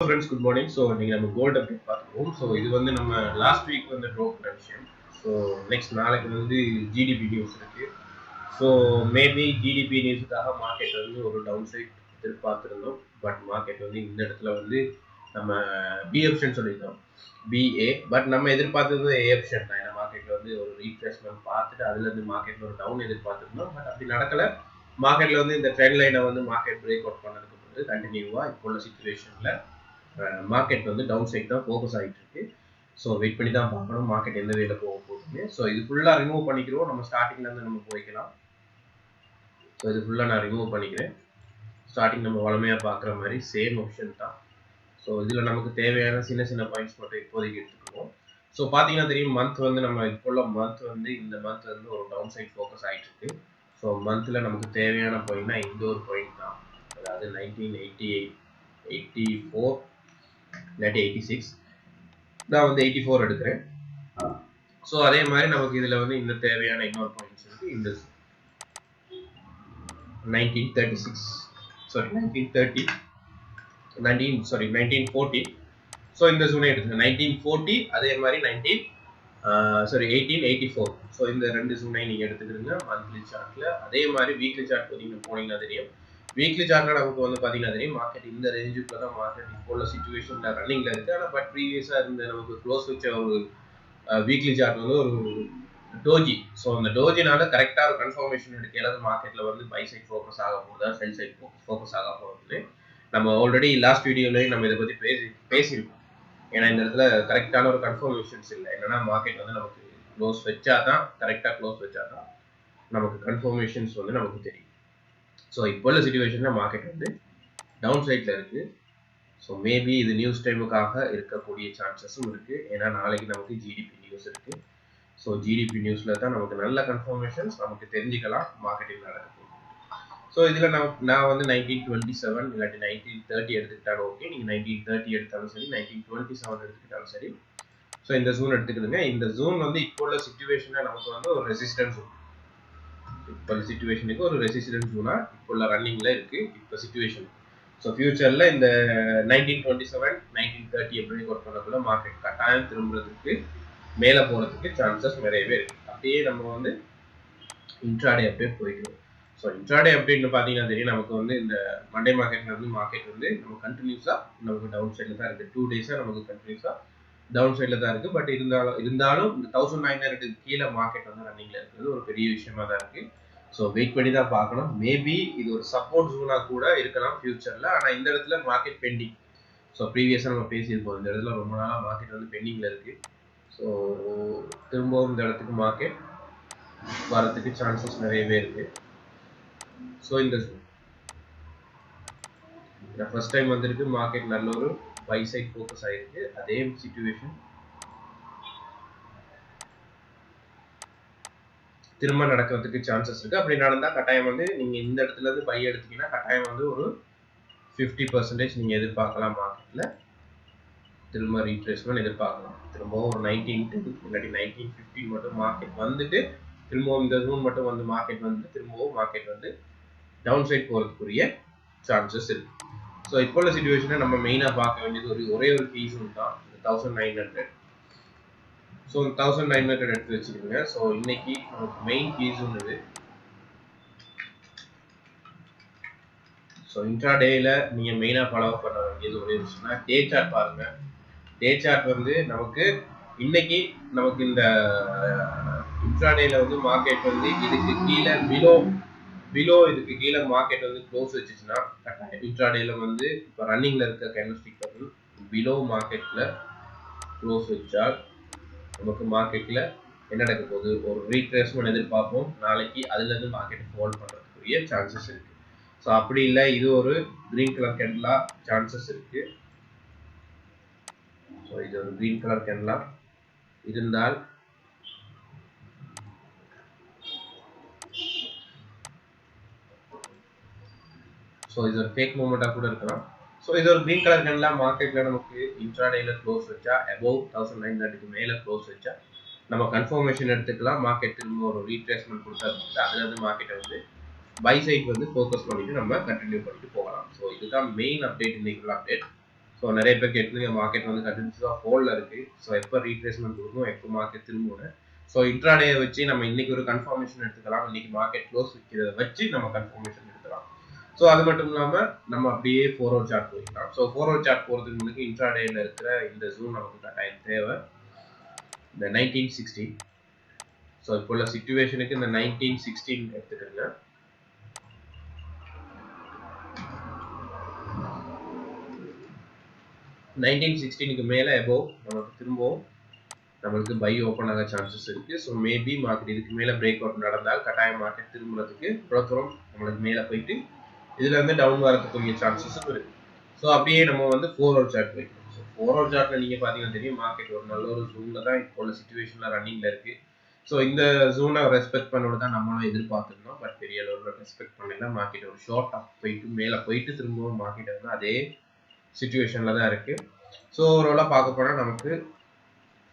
friends, good morning. So நீங்க நம்ம gold update பார்த்துருவோம். ஸோ இது வந்து நம்ம லாஸ்ட் வீக் வந்து ட்ரா பண்ண விஷயம். ஸோ நெக்ஸ்ட் நாளைக்கு வந்து ஜிடிபி நியூஸ் இருக்கு. ஸோ மேபி ஜிடிபி நியூஸுக்காக மார்க்கெட் வந்து ஒரு டவுன் சைட் எதிர்பார்த்துருந்தோம். பட் மார்க்கெட் வந்து இந்த இடத்துல வந்து நம்ம பி ஆப்ஷன் சொல்லியிருந்தோம், பிஏ. பட் நம்ம எதிர்பார்த்தது ஏ ஆப்ஷன் தான். ஏன்னா மார்க்கெட்ல வந்து ஒரு ரீட்ரேஸ்மெண்ட் பார்த்துட்டு அதுலேருந்து மார்க்கெட்ல ஒரு டவுன் எதிர்பார்த்துருந்தோம். பட் அப்படி நடக்கல. மார்க்கெட்ல வந்து இந்த ட்ரெண்ட் லைனை வந்து மார்க்கெட் பிரேக் அவுட் பண்ணதுக்கு வந்து கண்டினியூவா இப்போ உள்ள சிச்சுவேஷன்ல மார்க்கெட் வந்து டவுன் சைட் தான் ஃபோக்கஸ் ஆகிட்டு இருக்கு. ஸோ வெயிட் பண்ணி தான் பார்க்கணும் மார்க்கெட் எந்த வேலை போக போகுதுன்னு. ஸோ இது ஃபுல்லாக ரிமூவ் பண்ணிக்கிறோம். நம்ம ஸ்டார்டிங்லேருந்து நம்ம போய்க்கலாம். ஸோ இது ஃபுல்லாக நான் ரிமூவ் பண்ணிக்கிறேன். ஸ்டார்டிங் நம்ம வளமையாக பார்க்குற மாதிரி சேம் ஆப்ஷன் தான். ஸோ இதில் நமக்கு தேவையான சின்ன சின்ன பாயிண்ட்ஸ் மட்டும் இப்போதைக்கு எடுத்துக்குவோம். ஸோ பார்த்தீங்கன்னா தெரியும், மந்த் வந்து நம்ம இப்போ உள்ள மந்த் வந்து இந்த மந்த் வந்து ஒரு டவுன் சைட் ஃபோக்கஸ் ஆகிட்டு இருக்கு. ஸோ மந்தில் நமக்கு தேவையான பாயிண்ட்னா இந்த ஒரு பாயிண்ட் தான். அதாவது 1988, 84 இல்லாட்டி 86. நான் வந்து 84 எடுக்கிறேன். ஸோ அதே மாதிரி நமக்கு இதில் வந்து இந்த தேவையான இன்னொரு பாயிண்ட்ஸ் இருக்கு. இந்த 1936, சாரி 1940. ஸோ இந்த ஜூனை எடுத்துங்க. 1940 அதே மாதிரி 1884. ஸோ இந்த ரெண்டு ஜூனை நீங்கள் எடுத்துக்கிறீங்க மந்த்லி சார்ட்டில். அதே மாதிரி வீக்லி சார்ட் நீங்கள் போனீங்கன்னா தெரியும். வீக்லி சார்ட்ல நமக்கு வந்து பார்த்தீங்கன்னா தெரியும், மார்க்கெட் இந்த ரேஞ்சுக்குள்ள தான் மார்க்கெட் இப்போ உள்ள சிச்சுவேஷன்ல ரன்னிங்ல இருக்கு. ஆனால் பட் ப்ரீவியஸாக இருந்த நமக்கு க்ளோஸ் வச்ச ஒரு வீக்லி சார்ட் வந்து ஒரு டோஜி. ஸோ அந்த டோஜினால கரெக்டாக ஒரு கன்ஃபர்மேஷன் எடுக்கிறது மார்க்கெட்ல வந்து பை சைட் ஃபோக்கஸ் ஆக போகுதா செல் சைட் ஃபோக்கஸ் ஆக போகுது. நம்ம ஆல்ரெடி லாஸ்ட் வீடியோலையும் நம்ம இதை பற்றி பேசியிருக்கோம். ஏன்னா இந்த இடத்துல கரெக்டான ஒரு கன்ஃபர்மேஷன்ஸ் இல்லை. என்னன்னா மார்க்கெட் வந்து நமக்கு க்ளோஸ் வச்சா தான், கரெக்டாக க்ளோஸ் வச்சா தான் நமக்கு கன்ஃபர்மேஷன்ஸ் வந்து நமக்கு தெரியும். ஸோ இப்போ உள்ள சிச்சுவேஷனில் மார்க்கெட் வந்து டவுன் சைட்ல இருக்கு. ஸோ மேபி இது நியூஸ் டைமுக்காக இருக்கக்கூடிய சான்சஸும் இருக்கு. ஏன்னா நாளைக்கு நமக்கு ஜிடிபி நியூஸ் இருக்கு. ஸோ ஜிடிபி நியூஸ்ல தான் நமக்கு நல்ல கன்ஃபர்மேஷன்ஸ் நமக்கு தெரிஞ்சுக்கலாம் மார்க்கெட்டில் நடக்க போகுது. ஸோ இதில் நான் வந்து 1927 இல்லாட்டி 1930 எடுத்துக்கிட்டாலும் ஓகே. நீங்கள் 1930 எடுத்தாலும் சரி, 1927 எடுத்துக்கிட்டாலும் சரி. ஸோ இந்த ஜூன் எடுத்துக்கிடுங்க. இந்த ஜூன் வந்து இப்போ உள்ள சிச்சுவேஷனில் நமக்கு வந்து ஒரு ரெசிஸ்டன்ஸ் இருக்கு. இப்போ சிச்சுவேஷனுக்கு ஒரு ரெசிஸ்டன்ஸ் ஜூனா இப்போ உள்ள ரன்னிங்ல இருக்கு இப்போ சிச்சுவேஷன். ஸோ ஃபியூச்சர்ல இந்த 1927, 1930 பிரேக் அவுட் பண்ணக்குள்ள மார்க்கெட் கட்டாயம் திரும்புறதுக்கு மேலே போகிறதுக்கு சான்சஸ் நிறையவே இருக்கு. அப்படியே நம்ம வந்து இன்ட்ராடே அப்டேட் போய்க்கிறோம். ஸோ இன்ட்ராடே அப்டேட்னு பார்த்தீங்கன்னா தெரியும், நமக்கு வந்து இந்த மண்டே மார்க்கெட்ல இருந்து மார்க்கெட் வந்து நம்ம கண்டினியூஸாக நமக்கு டவுன் சைடில் தான் இருக்குது. 2 டேஸாக நமக்கு கண்டினியூஸாக டவுன் சைடில் தான் இருக்குது. பட் இருந்தாலும் இந்த 1900 கீழே மார்க்கெட் வந்து ரன்னிங்கில் இருக்கிறது ஒரு பெரிய விஷயமா தான் இருக்குது. ஸோ வெயிட் பண்ணி தான் பார்க்கணும். மேபி இது ஒரு சப்போர்ட் ஜோனாக கூட இருக்கலாம் ஃபியூச்சரில். ஆனால் இந்த இடத்துல மார்க்கெட் பெண்டிங். ஸோ ப்ரீவியஸாக நம்ம பேசியிருப்போம், இந்த இடத்துல ரொம்ப நாளாக மார்க்கெட் வந்து பெண்டிங்கில் இருக்குது. ஸோ திரும்பவும் இந்த இடத்துக்கு மார்க்கெட் வரதுக்கு சான்சஸ் நிறையவே இருக்கு. ஸோ இந்த ஃபர்ஸ்ட் டைம் வந்திருக்கு மார்க்கெட் நல்ல ஒரு பை சைட் ஃபோக்கஸ் ஆயிருக்கு. அதே சிச்சுவேஷன் திரும்ப நடக்கிறதுக்கு சான்சஸ் இருக்கு. அப்படி நடந்தால் கட்டாயம் வந்து நீங்க இந்த இடத்துல இருந்து பை எடுத்தீங்கன்னா கட்டாயம் வந்து ஒரு 50% நீங்க எதிர்பார்க்கலாம். மார்க்கெட்ல திரும்ப ரீட்ரேஸ்மெண்ட் எதிர்பார்க்கலாம். திரும்பவும் ஒரு 1910 இல்லாட்டி 1915 மட்டும் மார்க்கெட் வந்துட்டு திரும்பவும் இந்த ஜூன் மட்டும் வந்து மார்க்கெட் வந்து திரும்பவும் மார்க்கெட் வந்து டவுன் சைட் போறதுக்குரிய சான்சஸ் இருக்கு. ஸோ இப்போ உள்ள சிச்சுவேஷனை நம்ம மெயினாக பார்க்க வேண்டியது ஒரே ஒரு கீ ஜோன் தான், 1900. ஸோ 1900 எடுத்து வச்சுக்கோங்க. ஸோ இன்னைக்கு நமக்கு மெயின் கீ ஜோன் இது. ஸோ இன்ட்ராடேல நீங்க மெயினா ஃபாலோ பண்ண வேண்டியது ஒரே விஷயம்னா டே சார்ட் பாருங்க. டே சார்ட் வந்து நமக்கு இன்னைக்கு நமக்கு இந்த இன்ட்ராடேல வந்து மார்க்கெட் வந்து இதுக்கு கீழே பிலோ இதுக்கு கீழே மார்க்கெட் வந்து க்ளோஸ் வச்சுச்சுன்னா இன்ட்ராடேல வந்து இப்போ ரன்னிங்ல இருக்க கேண்டில்ஸ்டிக் வந்து பிலோ மார்க்கெட்ல க்ளோஸ் வச்சால் நமக்கு மார்க்கெட்ல என்ன நடக்க போகுது, ஒரு ரீட்ரேஸ்மெண்ட் எதிர்பார்ப்போம் நாளைக்கு. அதுல இருந்து மார்க்கெட் ஃபால் பண்றதுக்குரிய சான்சஸ் இருக்கு. ஸோ அப்படி இல்லை, இது ஒரு கிரீன் கலர் கேண்டிலா சான்சஸ் இருக்கு. ஸோ இது ஒரு கிரீன் கலர் கேண்டிலா இருந்தால் ஸோ இது ஒரு ஃபேக் மூமெண்டா கூட இருக்கலாம். ஸோ இது ஒரு கிரீன் கலர் கேண்டிலா மார்க்கெட்ல நமக்கு இன்ட்ராடேல க்ளோஸ் வச்சா அபவ் 1900 மேல க்ளோஸ் வச்சா நம்ம கன்ஃபர்மேஷன் எடுத்துக்கலாம். மார்க்கெட் திரும்ப ஒரு ரீட்ரேஸ்மெண்ட் கொடுத்தா அதுல இருந்து மார்க்கெட்டை வந்து பை சைட் வந்து ஃபோக்கஸ் பண்ணிட்டு நம்ம கண்டினியூ பண்ணிட்டு போகலாம். ஸோ இதுதான் மெயின் அப்டேட், இன்னைக்குள்ள அப்டேட். ஸோ நிறைய பேர் கேட்டுருங்க மார்க்கெட் வந்து கண்டினியூஸாக ஹோல்ல இருக்கு. ஸோ எப்போ ரீட்ரேஸ்மெண்ட் கொடுக்கும், எப்போ மார்க்கெட் திரும்பும். ஸோ இன்ட்ராடே வச்சு நம்ம இன்னைக்கு ஒரு கன்ஃபர்மேஷன் எடுத்துக்கலாம். இன்னைக்கு மார்க்கெட் க்ளோஸ் வைக்கிறத வச்சு நம்ம கன்ஃபர்மேஷன் எடுத்துக்கலாம். ஸோ அது மட்டும் இல்லாமல் நம்ம அப்படியே 4 ஹவர் சார்ட் போய்க்கலாம். ஸோ 4 ஹவர் சார்ட் போகிறதுக்கு முன்னாடி இன்ட்ராடேல இருக்கிற இந்த ஜூன் நமக்கு கட்டாயம் தேவை. இந்த 1916. ஸோ இப்போ உள்ள சிச்சுவேஷனுக்கு இந்த 1916 எடுத்துக்கோங்க. 1916க்கு மேலே எபோவ் நமக்கு திரும்பவும் நம்மளுக்கு பை ஓப்பன் ஆக சான்சஸ் இருக்கு. ஸோ மேபி மார்க்கெட் இதுக்கு மேலே பிரேக் அவுட் நடந்தால் கட்டாயம் மார்க்கெட் திரும்புறதுக்கு புறத்துறம் நம்மளுக்கு மேலே போயிட்டு இதுல இருந்து டவுன் வரதுக்குரிய சான்சஸும் இருக்கு. ஸோ அப்படியே நம்ம வந்து 4 ஹவர் சார்ட் வைக்கணும். ஸோ 4 ஹவர் சார்ட்ல நீங்க பாத்தீங்கன்னா தெரியும் மார்க்கெட் ஒரு நல்ல ஒரு ஜூன்ல தான் இப்போ உள்ள சிச்சுவேஷன்ல ரன்னிங்ல இருக்கு. ஸோ இந்த ஜூனை ரெஸ்பெக்ட் பண்ணோட தான் நம்மளும் எதிர்பார்த்துருந்தோம். பட் பெரிய அளவில் ரெஸ்பெக்ட் பண்ணல. மார்க்கெட் ஒரு ஷார்ட் அப் போயிட்டு மேலே போயிட்டு திரும்பவும் மார்க்கெட் வந்து அதே சிச்சுவேஷன்ல தான் இருக்கு. ஸோ ஓவராலாக பார்க்க போனால் நமக்கு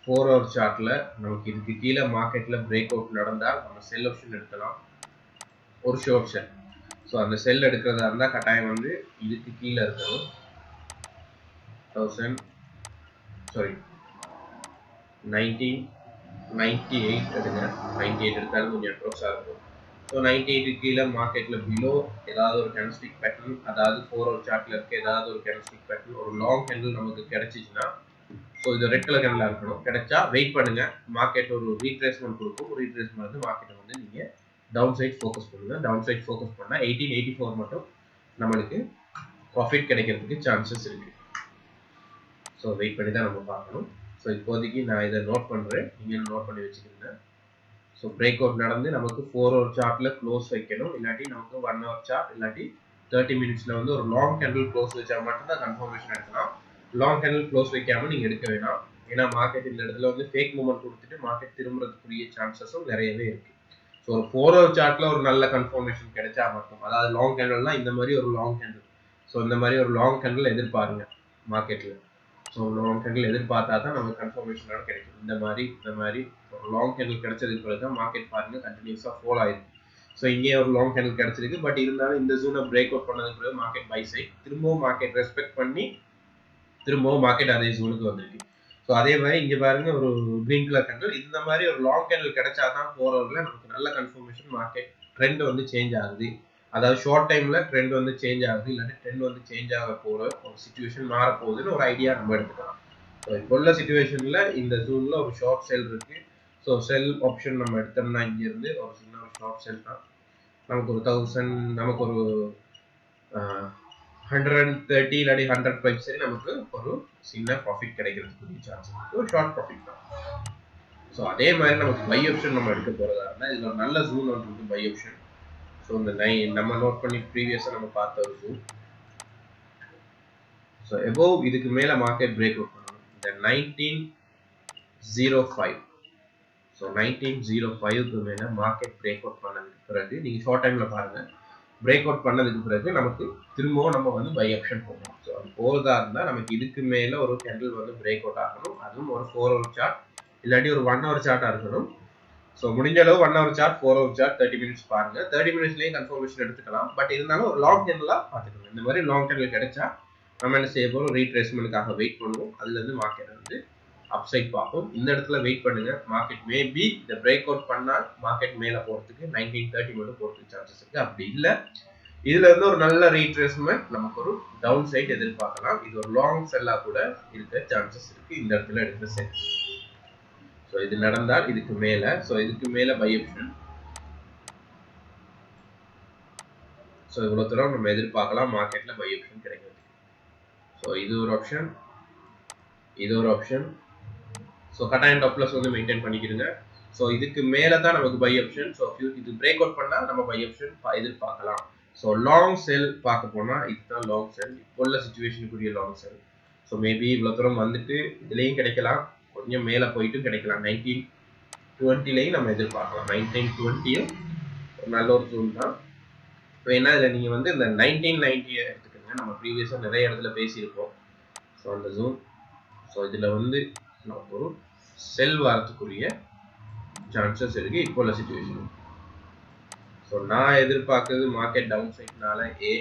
4 ஹவர் சார்ட்ல நமக்கு இதுக்கு கீழே மார்க்கெட்ல பிரேக் அவுட் நடந்தால் நம்ம செல் ஆப்ஷன் எடுக்கலாம், ஒரு ஷார்ட் செல். ஸோ அந்த செல் எடுக்கிறதா இருந்தால் கட்டாயம் வந்து இதுக்கு கீழே இருக்கணும். 1998 எடுங்க. 98 எடுத்தாலும் கொஞ்சம் அப்ரோக்ஸாக இருக்கும். ஸோ 98 கீழே மார்க்கெட்டில் பிலோ ஏதாவது ஒரு கேண்டல்ஸ்டிக் பேட்டர்ன், அதாவது 4 ஹவர் சார்ட்ல இருக்க ஏதாவது ஒரு கேண்டல்ஸ்டிக் பேட்டர்ன், ஒரு லாங் கேண்டில் நமக்கு கிடைச்சிச்சுன்னா, ஸோ இது ரெட் கலர் கேண்டிலாக இருக்கணும். கிடைச்சா வெயிட் பண்ணுங்க. மார்க்கெட் ஒரு ரீட்ரேஸ்மெண்ட் கொடுக்கும். ரீட்ரேஸ்மெண்ட் வந்து மார்க்கெட்டை வந்து நீங்கள் டவுன் சைட் ஃபோக்கஸ் பண்ணுங்க. டவுன் சைட் ஃபோக்கஸ் பண்ணால் 1884 மட்டும் நம்மளுக்கு ப்ராஃபிட் கிடைக்கிறதுக்கு சான்சஸ் இருக்கு. ஸோ வெயிட் பண்ணி தான் நம்ம பார்க்கணும். ஸோ இப்போதைக்கு நான் இதை நோட் பண்ணுறேன், நீங்கள் நோட் பண்ணி வச்சுக்கோங்க. ஸோ பிரேக் அவுட் நடந்து நமக்கு 4 ஹவர் சார்ட்ல க்ளோஸ் வைக்கணும். இல்லாட்டி நமக்கு 1 ஹவர் சார்ட் இல்லாட்டி 30 மினிட்ஸ்ல வந்து ஒரு லாங் கேண்டில் க்ளோஸ் வச்சா மட்டும் தான் கன்ஃபர்மேஷன் எடுக்கலாம். லாங் கேண்டில் க்ளோஸ் வைக்காம நீங்க எடுக்க வேணாம். ஏன்னா மார்க்கெட் இந்த இடத்துல வந்து ஃபேக் மூவ்மெண்ட் கொடுத்துட்டு மார்க்கெட் திரும்புறதுக்குரிய சான்சஸும் நிறையவே இருக்கு. ஸோ ஒரு 4 ஹவர் சார்ட்ல ஒரு நல்ல கன்ஃபர்மேஷன் கிடைச்சா மட்டும், அதாவது லாங் கேண்டில்னா இந்த மாதிரி ஒரு லாங் கேண்டில், ஸோ இந்த மாதிரி ஒரு லாங் கேண்டில் எதிர்பாருங்க மார்க்கெட்ல. ஸோ லாங் கேண்டில் எதிர்பார்த்தா தான் நமக்கு கன்ஃபர்மேஷனால கிடைக்கும். இந்த மாதிரி ஒரு லாங் கேண்டில் கிடைச்சதுக்கு பிறகு தான் மார்க்கெட் பாருங்க கண்டினியூஸா ஃபால் ஆயிருக்கு. ஸோ இங்கே ஒரு லாங் கேண்டில் கிடைச்சிருக்கு. பட் இருந்தாலும் இந்த ஜூனை பிரேக் அவுட் பண்ணதுக்கு பிறகு மார்க்கெட் பை சைட் திரும்பவும் மார்க்கெட் ரெஸ்பெக்ட் பண்ணி திரும்பவும் மார்க்கெட் அதே ஜோனுக்கு வந்திருக்கு. ஸோ அதே மாதிரி இங்க பாருங்க ஒரு கிரீன் கலர் கேண்டில், இந்த மாதிரி ஒரு லாங் கேண்டில் கிடைச்சாதான் 4 ஹவர்ல நமக்கு நல்ல கன்ஃபர்மேஷன் மார்க்கெட் ட்ரெண்ட் வந்து சேஞ்ச் ஆகுது. அதாவது ஷார்ட் டைம்ல ட்ரெண்ட் வந்து சேஞ்ச் ஆகுது, இல்லாட்டி ட்ரெண்ட் வந்து சேஞ்ச் ஆக போற ஒரு சிச்சுவேஷன் மாற போகுதுன்னு ஒரு ஐடியா நம்ம எடுத்துக்கலாம். ஸோ இப்போ உள்ள சிச்சுவேஷன்ல இந்த ஜூன்ல ஒரு ஷார்ட் செல் இருக்கு. ஸோ செல் ஆப்ஷன் நம்ம எடுத்தோம்னா இங்க இருந்து ஒரு சின்ன ஒரு ஷார்ட் செல் தான் நமக்கு ஒரு 1000, நமக்கு ஒரு 130 இல்லாட்டி 105 சரி நமக்கு ஒரு சின்ன ப்ராஃபிட் கிடைக்கிறதுக்கு சான்ஸ் இருக்கு. ஒரு ஷார்ட் ப்ராஃபிட் தான். ஸோ அதே மாதிரி நமக்கு பை ஆப்ஷன் நம்ம எடுக்க போறதா இருந்தால் இதுல ஒரு நல்ல ஜூன் ஒன்று இருக்கு பை ஆப்ஷன். ஸோ இந்த நம்ம நோட் பண்ணி ப்ரீவியஸா நம்ம பார்த்த ஒரு ஜூன். ஸோ எபோவ் இதுக்கு மேல மார்க்கெட் பிரேக் அவுட் பண்ணணும். இந்த 1905. ஸோ 1905க்கு மேல மார்க்கெட் பிரேக் அவுட் பண்ணதுக்கு பிறகு நீங்க ஷார்ட் டைம்ல பாருங்க, பிரேக் அவுட் பண்ணதுக்கு பிறகு நமக்கு திரும்பவும் நம்ம வந்து பை ஆப்ஷன் போகணும். ஸோ அது போறதா இருந்தா நமக்கு இதுக்கு மேல ஒரு கேண்டில் வந்து பிரேக் அவுட் ஆகணும். அதுவும் ஒரு 4 ஹவர் சார்ட் இல்லாட்டி ஒரு 1 ஹவர் சார்ட்டா இருக்கணும். ஸோ முடிஞ்ச அளவு 1 hour chart, 4 hour chart, 30 minutes பாருங்க. 30 மினிட்ஸ்லயே கன்ஃபர்மேஷன் எடுத்துக்கலாம். பட் இருந்தாலும் ஒரு லாங் கேண்டிலா பார்த்துக்கணும். இந்த மாதிரி லாங் கேண்டில் கிடைச்சா நம்ம என்ன செய்ய போறோம், ரீட்ரேஸ்மெண்ட்டுக்காக வெயிட் பண்ணுவோம். அதுல இருந்து மார்க்கெட் வந்து அப்சைட் பார்ப்போம். இந்த இடத்துல வெயிட் பண்ணுங்க. மார்க்கெட் மேபி இந்த பிரேக் அவுட் பண்ணால் மார்க்கெட் மேல போறதுக்கு 1930 மட்டும் போறதுக்கு சான்சஸ் இருக்கு. அப்படி இல்ல இதுல இருந்து ஒரு நல்ல ரீட்ரேஸ்மெண்ட் நமக்கு ஒரு டவுன் சைட் எதிர்பார்க்கலாம். இது ஒரு லாங் செல்லா கூட இருக்க சான்சஸ் இருக்கு இந்த இடத்துல எடுக்கிற செல். ஸோ இது நடந்தால் இதுக்கு மேல, ஸோ இதுக்கு மேல பை ஆப்ஷன். ஸோ இவ்வளவு தூரம் நம்ம எதிர்பார்க்கலாம் மார்க்கெட்ல பை ஆப்ஷன் கிடைக்கிறது. ஸோ இது ஒரு ஆப்ஷன், இது ஒரு option. So cut and top loss வந்து மெயின்டைன் பண்ணிக்கிடுங்க. ஸோ இதுக்கு மேல தான் நமக்கு பை ஆப்ஷன். ஸோ இது பிரேக் அவுட் பண்ணா நம்ம பை ஆப்ஷன் எதிர்பார்க்கலாம். ஸோ லாங் செல் பார்க்க போனா இதுதான் லாங் செல், இப்போ உள்ள சிச்சுவேஷனுக்குரிய லாங் செல். ஸோ மேபி இவ்வளவு தூரம் வந்துட்டு இதுலயும் கிடைக்கலாம், கொஞ்சம் மேல போயிட்டு கிடைக்கலாம். 1920லையும் நம்ம எதிர்பார்க்கலாம். 1920 ஒரு நல்ல ஒரு ஜோன் தான். ஏன்னா இதுல நீங்க வந்து இந்த 1990 எடுத்துக்கோங்க, நம்ம ப்ரீவியஸா நிறைய இடத்துல பேசியிருப்போம். ஸோ அந்த ஜோன், ஸோ இதுல வந்து நமக்கு ஒரு செல் வரத்துக்குரிய சான்சஸ் இருக்கு இப்போ உள்ள சிச்சுவேஷன். ஸோ நான் எதிர்பார்க்கறது மார்க்கெட் டவுன் சைட்னால ஏ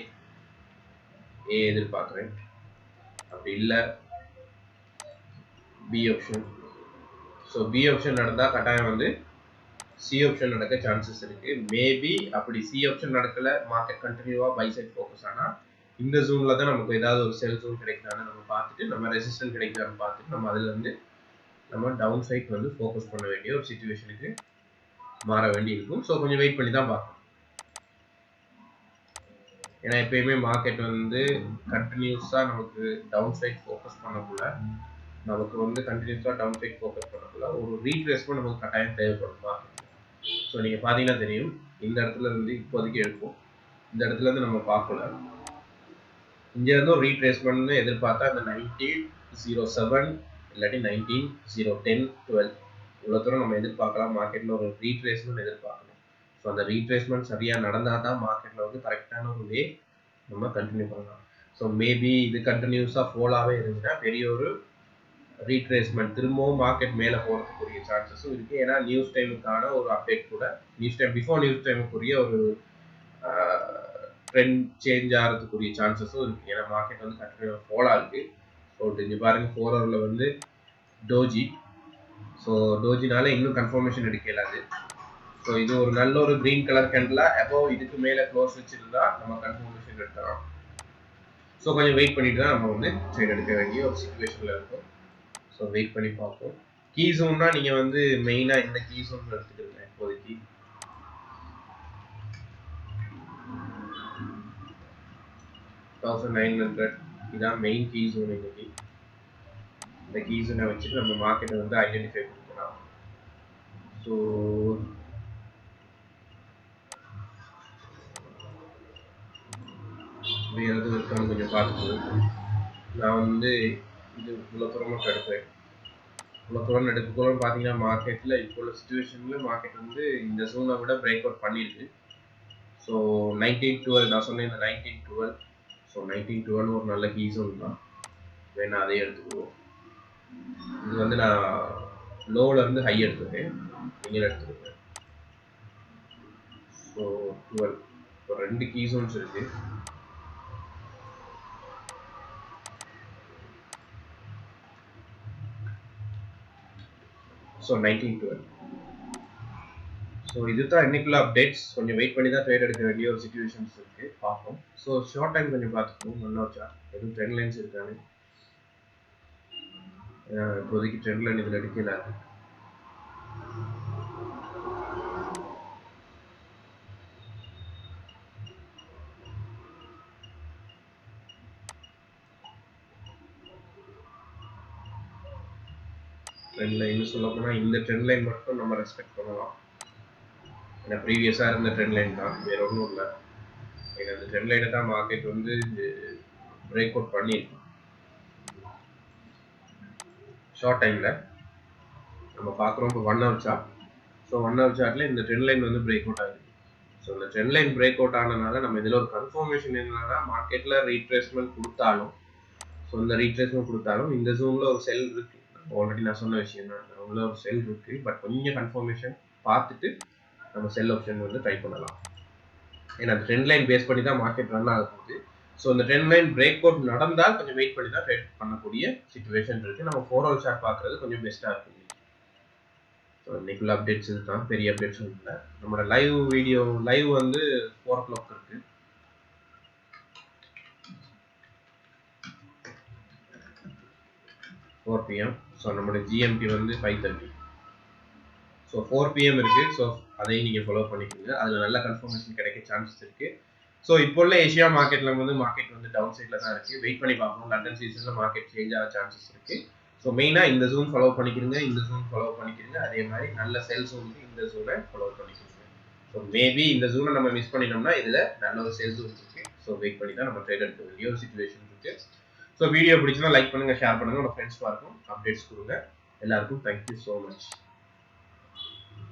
எதிர்பார்க்குறேன். அப்படி இல்லை B option. So B option நடந்தால் கட்டாயம் வந்து சி ஆப்ஷன் நடக்க சான்சஸ் இருக்கு. மேபி அப்படி சி ஆப்ஷன் நடக்கல, மார்க்கெட் கண்டினியூவா பை சைட் ஃபோக்கஸ் ஆனா இந்த ஜோன்ல தான் நமக்கு ஏதாவது ஒரு செல் ஜோன் கிடைக்குதான்னு நம்ம பார்த்துட்டு, நம்ம ரெசிஸ்டன்ட் கிடைக்குதான்னு பார்த்துட்டு நம்ம அதுல இருந்து நம்ம டவுன் சைட் வந்து ஃபோக்கஸ் பண்ண வேண்டிய ஒரு சிச்சுவேஷனுக்கு மாற வேண்டி இருக்கும். ஸோ கொஞ்சம் வெயிட் பண்ணி தான் பார்க்கணும். ஏன்னா எப்பயுமே மார்க்கெட் வந்து கண்டினியூஸா நமக்கு டவுன் சைட் ஃபோக்கஸ் பண்ணக்குள்ள நமக்கு வந்து கண்டினியூஸா டவுன் சைட் ஃபோக்கஸ் பண்ணக்குள்ள ஒரு ரீட்ரேஸ்மெண்ட் நமக்கு கட்டாயம் தேவைப்படும் மார்க்கெட். ஸோ நீங்க பாத்தீங்கன்னா தெரியும், இந்த இடத்துல இருந்து இப்போதைக்கு எடுப்போம், இந்த இடத்துல இருந்து நம்ம பார்க்கல, இங்க இருந்து ஒரு ரீட்ரேஸ்மெண்ட் எதிர்பார்த்தா இந்த 1907 இல்லாட்டி 1910 12 இவ்வளவு தூரம் நம்ம எதிர்பார்க்கலாம். மார்க்கெட்ல ஒரு ரீட்ரேஸ்மெண்ட் எதிர்பார்க்கணும். ஸோ அந்த ரீட்ரேஸ்மெண்ட் சரியா நடந்தா தான் மார்க்கெட்ல வந்து கரெக்டான ஒரு வே நம்ம கண்டினியூ பண்ணலாம். ஸோ மேபி இது கண்டினியூஸா ஃபோலாவே இருந்துச்சுன்னா பெரிய ஒரு ரீட்ரேஸ்மெண்ட் திரும்பவும் மார்க்கெட் மேலே போகிறதுக்குரிய சான்சஸும் இருக்கு. ஏன்னா நியூஸ் டைமுக்கான ஒரு அப்டேட் கூட, நியூஸ் டைம் பிஃபோர் நியூஸ் டைமுக்குரிய ஒரு ட்ரெண்ட் சேஞ்ச் ஆகிறதுக்குரிய சான்சஸும் இருக்கு. ஏன்னா மார்க்கெட் வந்து கண்டினியூ ஃபோலாக இருக்கு. ஸோ இங்கே பாருங்க 4 ஹவரில் வந்து டோஜி. ஸோ டோஜினால இன்னும் கன்ஃபர்மேஷன் எடுக்கலாது. ஸோ இது ஒரு நல்ல ஒரு கிரீன் கலர் கேண்டில் அபோவ் இதுக்கு மேலே க்ளோஸ் வச்சிருந்தா நம்ம கன்ஃபர்மேஷன் எடுக்கலாம். ஸோ கொஞ்சம் வெயிட் பண்ணிட்டு தான் நம்ம வந்து ட்ரேட் எடுக்க வேண்டிய ஒரு சிச்சுவேஷனில் இருக்கும். ஸோ வெயிட் பண்ணி பார்ப்போம். கீ ஜோன்னா நீங்கள் வந்து மெயினாக இந்த கீ ஜோன் எடுத்துக்கிடுங்க. இப்போதைக்கு 1900 இதான் மெயின் கீ ஜோன். இன்னைக்கு இந்த கீ ஜோனை வச்சுட்டு நம்ம மார்க்கெட்டை வந்து ஐடென்டிஃபை பண்ணிக்கலாம். ஸோ வேறு எதுவும் இருக்கான்னு கொஞ்சம் பார்த்துக்கணும். நான் வந்து இது இவ்வளோ தூரமாக எடுப்பேன். இவ்வளோ தூரம் எடுக்கக்குள்ள பார்த்தீங்கன்னா மார்க்கெட்டில் இப்போ உள்ள சுச்சுவேஷனில் மார்க்கெட் வந்து இந்த ஜோனை விட பிரேக் அவுட் பண்ணியிருக்கு. ஸோ 1912 நான் சொன்னேன், இந்த 1912. ஸோ 1912 ஒரு நல்ல கீ ஜோன் தான், வேணா அதே எடுத்துக்குவோம். இது வந்து நான் லோவில் இருந்து ஹை எடுத்துருக்கேன், நீங்கள் எடுத்துருக்கேன். ஸோ 12 இப்போ 2 கீ ஜோன்ஸ் இருக்கு. ஸோ 1912. ஸோ இதுதான் இன்னைக்குள்ள அப்டேட்ஸ். கொஞ்சம் வெயிட் பண்ணி தான் ட்ரேட் எடுக்க வேண்டிய ஒரு சிச்சுவேஷன்ஸ் இருக்கு, பார்ப்போம். ஸோ ஷார்ட் டைம் கொஞ்சம் பார்த்துக்கணும். 1 hour சார்ட் எதுவும் ட்ரெண்ட் லைன்ஸ் இருக்கானு இப்போதைக்கு ட்ரெண்ட் லைன் இதில் எடுக்கல. ட்ரெண்ட் லைன் சொல்ல போனால் இந்த ட்ரெண்ட் லைன் மட்டும் நம்ம ரெஸ்பெக்ட் பண்ணலாம். ஏன்னா ப்ரீவியஸாக இருந்த ட்ரெண்ட் லைன் தான், வேற ஒன்றும் இல்லை. ஏன்னா இந்த ட்ரெண்ட் லைனை தான் மார்க்கெட் வந்து பிரேக் அவுட் பண்ணியிருக்கோம். ஷார்ட் டைமில் நம்ம பார்க்குறோம் இப்போ 1 hour சார்ட். ஸோ 1 hour சார்ட்டில் இந்த ட்ரெண்ட் லைன் வந்து பிரேக் அவுட் ஆகிருக்கு. ஸோ இந்த ட்ரெண்ட் லைன் பிரேக் அவுட் ஆனதுனால நம்ம இதில் ஒரு கன்ஃபர்மேஷன் என்னன்னா, மார்க்கெட்டில் ரீட்ரேஸ்மெண்ட் கொடுத்தாலும், ஸோ இந்த ரீட்ரேஸ்மெண்ட் கொடுத்தாலும் இந்த ஜோனில் ஒரு செல் இருக்கு. ஆல்ரெடி நான் சொன்ன விஷயம் தான், உள்ள ஒரு செல் இருக்கு. பட் கொஞ்சம் கன்ஃபர்மேஷன் பார்த்துட்டு நம்ம செல் ஆப்ஷன் வந்து ட்ரை பண்ணலாம். ஏன்னா ட்ரெண்ட் லைன் பேஸ் பண்ணி தான் மார்க்கெட் ரன் ஆகுது. ஸோ இந்த ட்ரெண்ட் லைன் பிரேக் அவுட் நடந்தால் கொஞ்சம் வெயிட் பண்ணி தான் ட்ரேட் பண்ணக்கூடிய சிச்சுவேஷன் இருக்கு. நம்ம 4 hour சார்ட் பார்க்கறது கொஞ்சம் பெஸ்ட்டாக இருக்கும். ஸோ இன்னைக்குள்ள அப்டேட்ஸ் இதுதான், பெரிய அப்டேட்ஸ் இல்லை. நம்மளோட லைவ் வந்து 4 o'clock இருக்கு. PM. ஸோ நம்மளோட GMT வந்து 5:30. ஸோ 4 PM இருக்கு. ஸோ அதையும் நீங்கள் ஃபாலோ பண்ணிக்கோங்க. அதில் நல்ல கன்ஃபர்மேஷன் கிடைக்க சான்சஸ் இருக்கு. ஸோ இப்போ உள்ள ஏஷியா மார்க்கெட்ல வந்து மார்க்கெட் வந்து டவுன் சைட்ல தான் இருக்கு. வெயிட் பண்ணி பார்ப்போம். லண்டன் சீசன்ல மார்க்கெட் சேஞ்ச் ஆக சான்சஸ் இருக்கு. ஸோ மெயினாக இந்த ஜோன் ஃபாலோ பண்ணிக்கிறீங்க, இந்த ஜோன் ஃபாலோ பண்ணிக்கிறீங்க. அதே மாதிரி நல்ல செல் ஜோனுக்கு இந்த ஜோனை ஃபாலோ பண்ணிக்கிறீங்க. ஸோ மேபி இந்த ஜோனை நம்ம மிஸ் பண்ணிட்டோம்னா இதில் நல்ல ஒரு செல் ஜோன் இருக்கு. ஸோ வெயிட் பண்ணி தான் நம்ம ட்ரேட் எடுக்க வேண்டிய ஒரு சிச்சுவேஷன் இருக்கு. ஸோ வீடியோ பிடிச்சுன்னா லைக் பண்ணுங்க, ஷேர் பண்ணுங்க, உங்க ஃப்ரெண்ட்ஸ் பார்க்கும் அப்டேட்ஸ் கொடுங்க. எல்லாருக்கும் தேங்க்யூ ஸோ மச்.